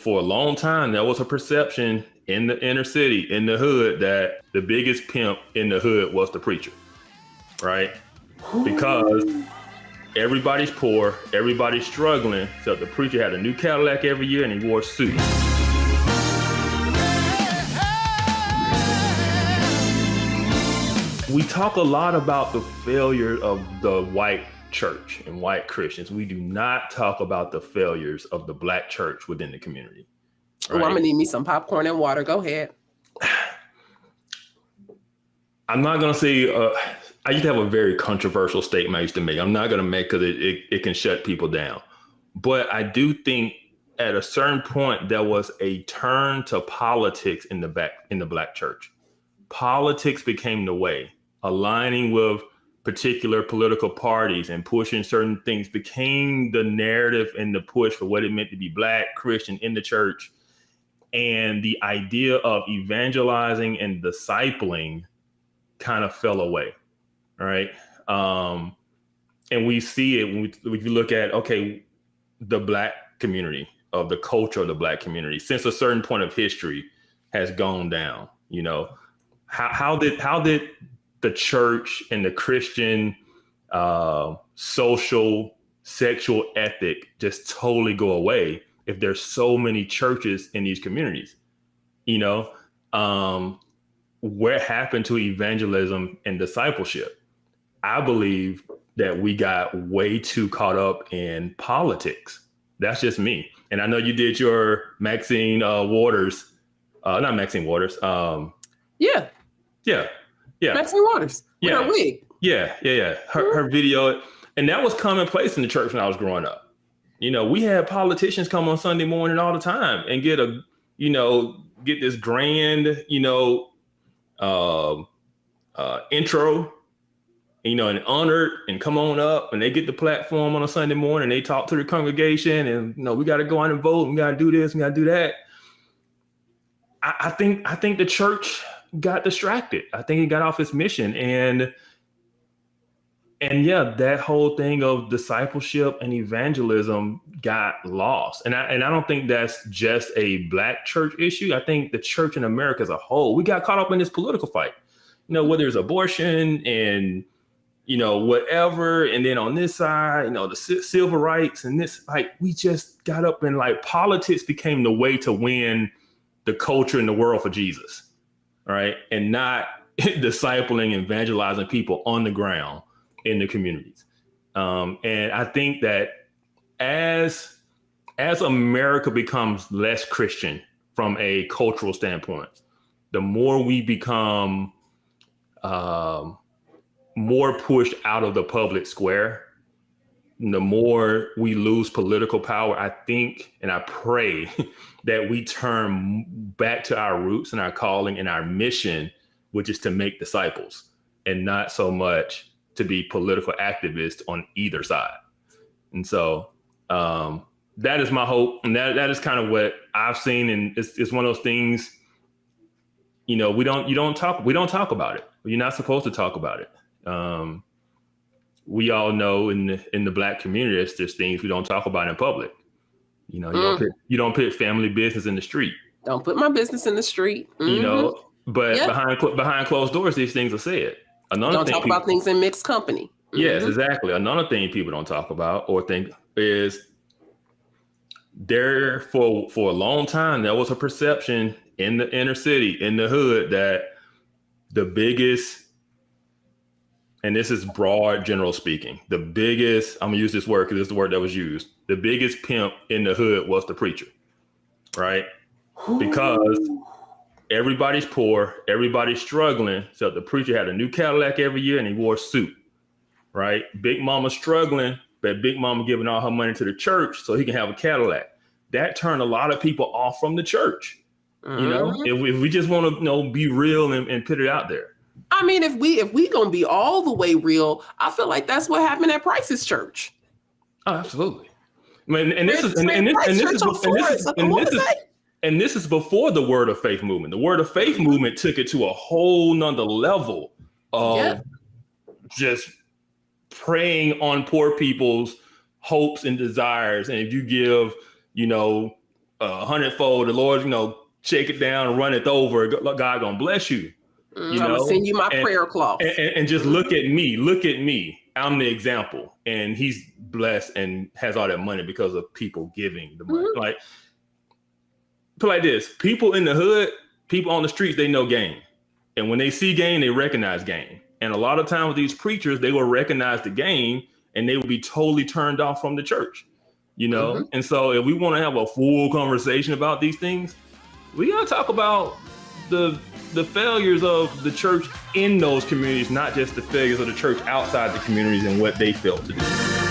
for a long time, there was a perception in the inner city, in the hood, that the biggest pimp in the hood was the preacher, right? Because everybody's poor, everybody's struggling, so the preacher had a new Cadillac every year and he wore a suit. We talk a lot about the failure of the white church and white Christians. We do not talk about the failures of the black church within the community. Right? Oh, I'm gonna need me some popcorn and water. Go ahead. I'm not gonna say, I used to have a very controversial statement I used to make. I'm not gonna make because it can shut people down. But I do think at a certain point, there was a turn to politics in the black church. Politics became the way. Aligning with particular political parties and pushing certain things became the narrative and the push for what it meant to be black Christian in the church. And the idea of evangelizing and discipling kind of fell away. All right. And we see it when we look at, okay, the black community, of the culture of the black community since a certain point of history has gone down. You know, how did the church and the Christian social sexual ethic just totally go away if there's so many churches in these communities? You know, what happened to evangelism and discipleship? I believe that we got way too caught up in politics. That's just me. And I know you did your Maxine Waters, not Maxine Waters. Yeah. Maxine Waters. With her wig. Yeah. Her video. And that was commonplace in the church when I was growing up. You know, we had politicians come on Sunday morning all the time and get this grand, intro, and honored and come on up, and they get the platform on a Sunday morning. They talk to the congregation and, we got to go out and vote. We got to do this. We got to do that. I think the church got distracted. I think it got off its mission. And yeah, that whole thing of discipleship and evangelism got lost. And I don't think that's just a black church issue. I think the church in America as a whole, we got caught up in this political fight, whether it's abortion and, whatever. And then on this side, the civil rights and this, we just got up in politics became the way to win the culture in the world for Jesus. Right. And not discipling and evangelizing people on the ground in the communities. And I think that as America becomes less Christian from a cultural standpoint, the more we become more pushed out of the public square, the more we lose political power. I think and I pray that we turn back to our roots and our calling and our mission, which is to make disciples and not so much to be political activists on either side. And so that is my hope. And that is kind of what I've seen. And it's one of those things, we don't talk about it. You're not supposed to talk about it. We all know in the black community, there's things we don't talk about in public. You don't put family business in the street. Don't put my business in the street. Mm-hmm. But behind closed doors, these things are said. Don't talk about things in mixed company. Mm-hmm. Yes, exactly. Another thing people don't talk about or think is there for a long time, there was a perception in the inner city, in the hood, that the biggest, and this is broad, general speaking, the biggest, I'm gonna use this word because it's the word that was used, the biggest pimp in the hood was the preacher, right? Because everybody's poor, everybody's struggling. So the preacher had a new Cadillac every year and he wore a suit, right? Big mama struggling, but big mama giving all her money to the church so he can have a Cadillac. That turned a lot of people off from the church. Mm-hmm. If we just want to, be real and put it out there. I mean, if we gonna be all the way real, I feel like that's what happened at Price's church. Oh, absolutely. This is before the Word of Faith movement. The Word of Faith movement took it to a whole nother level of just preying on poor people's hopes and desires. And if you give, 100-fold. The Lord, shake it down and run it over. God gonna bless you. I'm gonna send you my prayer cloth. And just look at me. I'm the example. And he's blessed and has all that money because of people giving the money. Like, put like this: people in the hood, people on the streets, they know game. And when they see game, they recognize game. And a lot of times with these preachers, they will recognize the game and they will be totally turned off from the church. And so if we want to have a full conversation about these things, we got to talk about the failures of the church in those communities, not just the failures of the church outside the communities and what they failed to do.